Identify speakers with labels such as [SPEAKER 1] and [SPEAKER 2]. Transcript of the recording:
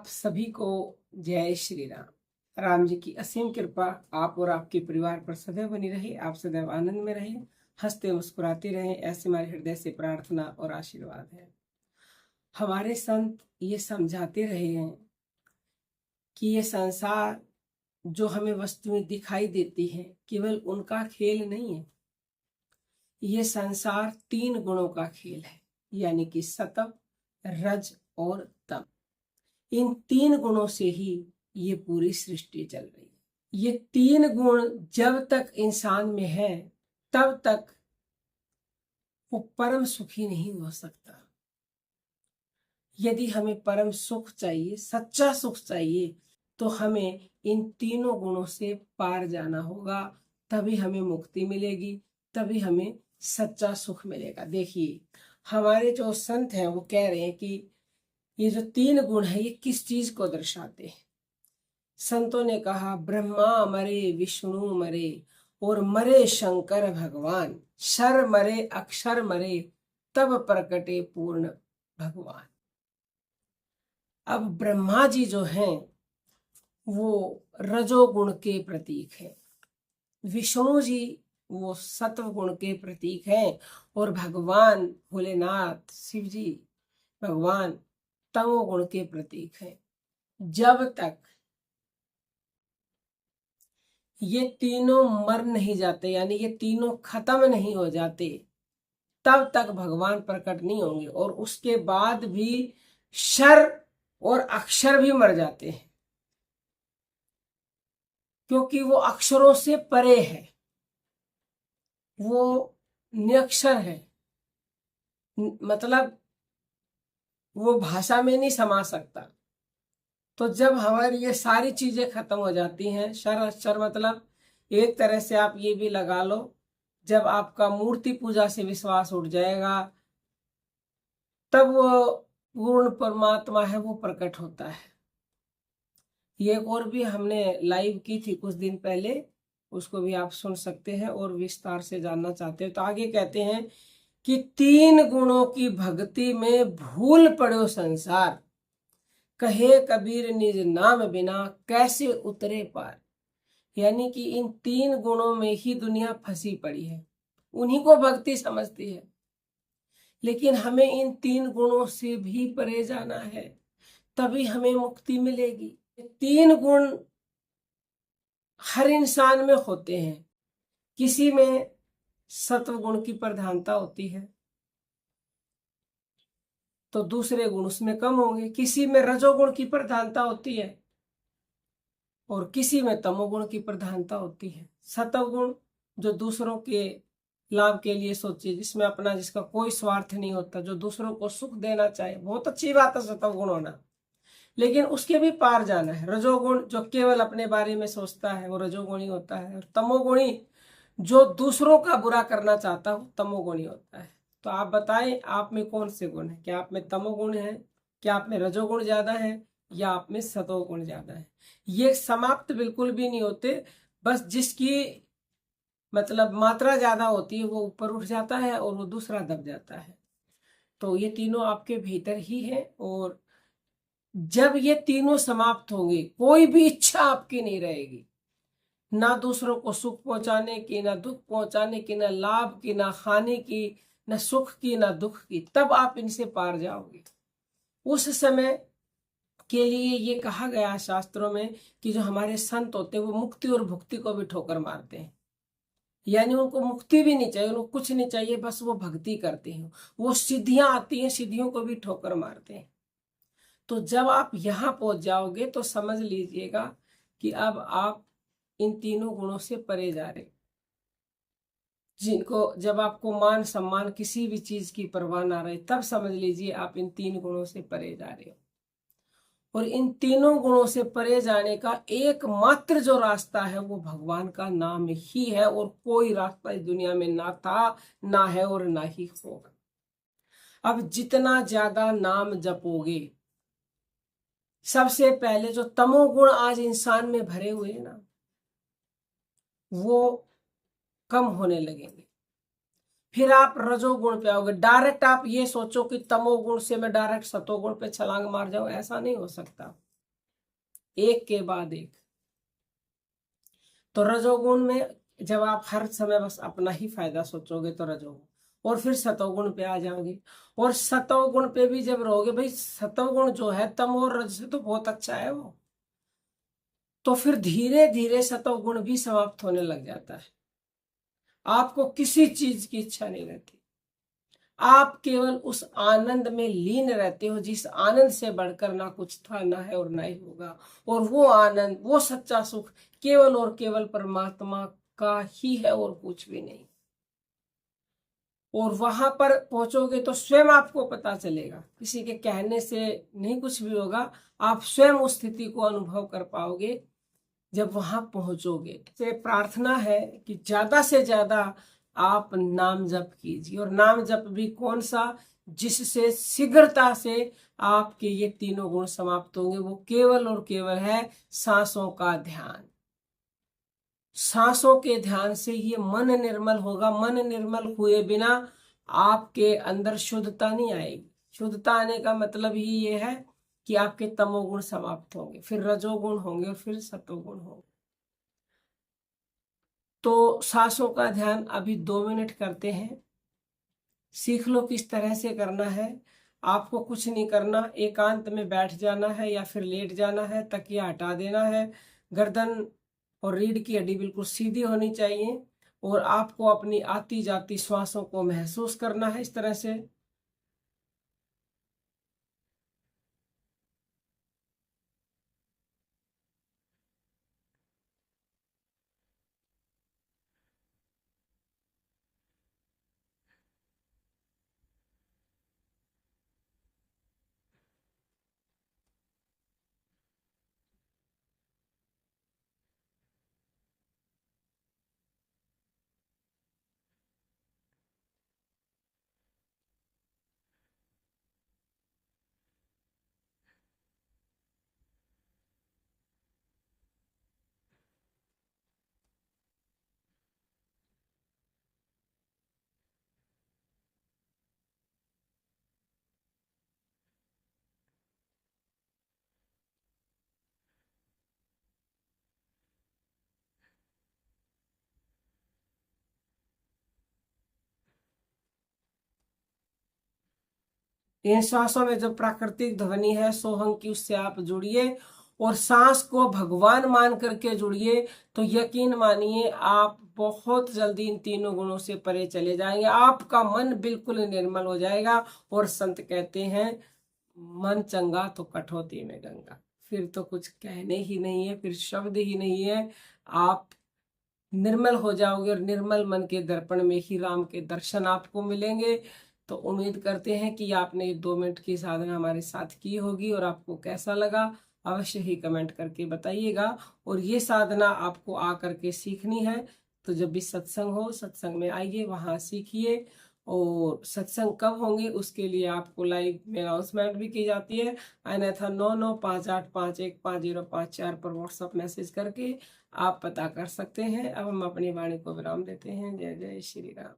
[SPEAKER 1] आप सभी को जय श्री राम। राम जी की असीम कृपा आप और आपके परिवार पर सदैव बनी रहे। आप सदैव आनंद में रहे, हंसते मुस्कुराते रहें, ऐसे हमारे हृदय से प्रार्थना और आशीर्वाद है। हमारे संत ये समझाते रहे हैं कि ये संसार जो हमें वस्तुएं दिखाई देती हैं केवल उनका खेल नहीं है। ये संसार 3 गुणों का खेल है, यानी कि सत्व, रज और तम। इन 3 गुणों से ही ये पूरी सृष्टि चल रही है। ये 3 गुण जब तक इंसान में है तब तक वो परम सुखी नहीं हो सकता। यदि हमें परम सुख चाहिए, सच्चा सुख चाहिए, तो हमें इन 3 गुणों से पार जाना होगा। तभी हमें मुक्ति मिलेगी, तभी हमें सच्चा सुख मिलेगा। देखिए, हमारे जो संत हैं वो कह रहे हैं कि ये जो 3 गुण है ये किस चीज को दर्शाते हैं। संतों ने कहा, ब्रह्मा मरे, विष्णु मरे और मरे शंकर भगवान। शर मरे, अक्षर मरे, तब प्रकटे पूर्ण भगवान। अब ब्रह्मा जी जो हैं वो रजोगुण के प्रतीक हैं, विष्णु जी वो सत्व गुण के प्रतीक हैं, और भगवान भोलेनाथ शिव जी भगवान तमोगुण के प्रतीक हैं। जब तक ये तीनों मर नहीं जाते, यानी ये तीनों खत्म नहीं हो जाते, तब तक भगवान प्रकट नहीं होंगे। और उसके बाद भी शर और अक्षर भी मर जाते हैं, क्योंकि वो अक्षरों से परे है, वो निरक्षर है, मतलब वो भाषा में नहीं समा सकता। तो जब हमारी ये सारी चीजें खत्म हो जाती हैं, शर अक्षर मतलब एक तरह से आप ये भी लगा लो, जब आपका मूर्ति पूजा से विश्वास उठ जाएगा तब वो पूर्ण परमात्मा है वो प्रकट होता है। ये एक और भी हमने लाइव की थी कुछ दिन पहले, उसको भी आप सुन सकते हैं और विस्तार से जानना चाहते हैं। तो आगे कहते हैं कि 3 गुणों की भक्ति में भूल पड़ो संसार, कहे कबीर निज नाम बिना कैसे उतरे पार। यानी कि इन 3 गुणों में ही दुनिया फंसी पड़ी है, उन्हीं को भक्ति समझती है। लेकिन हमें इन 3 गुणों से भी परे जाना है, तभी हमें मुक्ति मिलेगी। 3 गुण हर इंसान में होते हैं। किसी में सत्व गुण की प्रधानता होती है तो दूसरे गुण उसमें कम होंगे। किसी में रजोगुण की प्रधानता होती है और किसी में तमोगुण की प्रधानता होती है। सत्व गुण जो दूसरों के लाभ के लिए सोचे, जिसमें अपना जिसका कोई स्वार्थ नहीं होता, जो दूसरों को सुख देना चाहे, बहुत अच्छी बात है सत्व गुण होना, लेकिन उसके भी पार जाना है। रजोगुण जो केवल अपने बारे में सोचता है वो रजोगुणी होता है, और तमोगुणी जो दूसरों का बुरा करना चाहता है तमोगुणी होता है। तो आप बताएं आप में कौन से गुण है? क्या आप में तमोगुण है, क्या आप में रजोगुण ज्यादा है, या आप में सतोगुण ज्यादा है? ये समाप्त बिल्कुल भी नहीं होते, बस जिसकी मतलब मात्रा ज्यादा होती है वो ऊपर उठ जाता है और वो दूसरा दब जाता है। तो ये तीनों आपके भीतर ही है, और जब ये तीनों समाप्त होंगे कोई भी इच्छा आपकी नहीं रहेगी, ना दूसरों को सुख पहुंचाने की, ना दुख पहुंचाने की, ना लाभ की, ना खाने की, ना सुख की, ना दुख की। तब आप इनसे पार जाओगे। उस समय के लिए ये कहा गया शास्त्रों में कि जो हमारे संत होते हैं वो मुक्ति और भुक्ति को भी ठोकर मारते हैं, यानी उनको मुक्ति भी नहीं चाहिए, उनको कुछ नहीं चाहिए, बस वो भक्ति करते हैं। वो सिद्धियां आती हैं, सिद्धियों को भी ठोकर मारते हैं। तो जब आप यहाँ पहुंच जाओगे तो समझ लीजिएगा कि अब आप इन तीनों गुणों से परे जा रहे। जिनको जब आपको मान सम्मान किसी भी चीज की परवाह ना रहे, तब समझ लीजिए आप इन 3 गुणों से परे जा रहे हो। और इन तीनों गुणों से परे जाने का एकमात्र जो रास्ता है वो भगवान का नाम ही है, और कोई रास्ता इस दुनिया में ना था, ना है और ना ही होगा। अब जितना ज्यादा नाम जपोगे, सबसे पहले जो तमोगुण आज इंसान में भरे हुए हैं ना, वो कम होने लगेंगे। फिर आप रजोगुण पे आओगे। डायरेक्ट आप ये सोचो कि तमोगुण से मैं डायरेक्ट सतोगुण पे छलांग मार जाऊं, ऐसा नहीं हो सकता। एक के बाद एक। तो रजोगुण में जब आप हर समय बस अपना ही फायदा सोचोगे तो रजोगुण, और फिर सतोगुण पे आ जाओगे, और सतोगुण पे भी जब रहोगे, भाई सतोगुण जो है तम और रज से तो बहुत अच्छा है वो, तो फिर धीरे धीरे सतोगुण भी समाप्त होने लग जाता है। आपको किसी चीज की इच्छा नहीं रहती, आप केवल उस आनंद में लीन रहते हो जिस आनंद से बढ़कर ना कुछ था, ना है और ना ही होगा। और वो आनंद, वो सच्चा सुख केवल और केवल परमात्मा का ही है और कुछ भी नहीं। और वहां पर पहुंचोगे तो स्वयं आपको पता चलेगा, किसी के कहने से नहीं कुछ भी होगा, आप स्वयं उस स्थिति को अनुभव कर पाओगे जब वहां पहुंचोगे। से प्रार्थना है कि ज्यादा से ज्यादा आप नाम जप कीजिए, और नाम जप भी कौन सा, जिससे शीघ्रता से आपके ये तीनों गुण समाप्त होंगे। वो केवल और केवल है सांसों का ध्यान। सांसों के ध्यान से ये मन निर्मल होगा। मन निर्मल हुए बिना आपके अंदर शुद्धता नहीं आएगी। शुद्धता आने का मतलब ही ये है कि आपके तमोगुण समाप्त होंगे, फिर रजोगुण होंगे और फिर सतोगुण होंगे। तो सांसों का ध्यान अभी 2 मिनट करते हैं। सीख लो किस तरह से करना है। आपको कुछ नहीं करना, एकांत में बैठ जाना है या फिर लेट जाना है, तकिया हटा देना है, गर्दन और रीढ़ की हड्डी बिल्कुल सीधी होनी चाहिए, और आपको अपनी आती जाती श्वासों को महसूस करना है इस तरह से। इन श्वासों में जो प्राकृतिक ध्वनि है सोहम की, उससे आप जुड़िए और सांस को भगवान मान करके जुड़िए। तो यकीन मानिए आप बहुत जल्दी इन तीनों गुणों से परे चले जाएंगे। आपका मन बिल्कुल निर्मल हो जाएगा। और संत कहते हैं मन चंगा तो कठौती में गंगा। फिर तो कुछ कहने ही नहीं है, फिर शब्द ही नहीं है। आप निर्मल हो जाओगे और निर्मल मन के दर्पण में ही राम के दर्शन आपको मिलेंगे। तो उम्मीद करते हैं कि आपने ये 2 मिनट की साधना हमारे साथ की होगी, और आपको कैसा लगा अवश्य ही कमेंट करके बताइएगा। और ये साधना आपको आ करके सीखनी है तो जब भी सत्संग हो, सत्संग में आइए, वहाँ सीखिए। और सत्संग कब होंगे उसके लिए आपको लाइव में अनाउंसमेंट भी की जाती है, अन्यथा 9958515054 पर व्हाट्सएप मैसेज करके आप पता कर सकते हैं। अब हम अपनी वाणी को विराम देते हैं। जय जय श्री राम।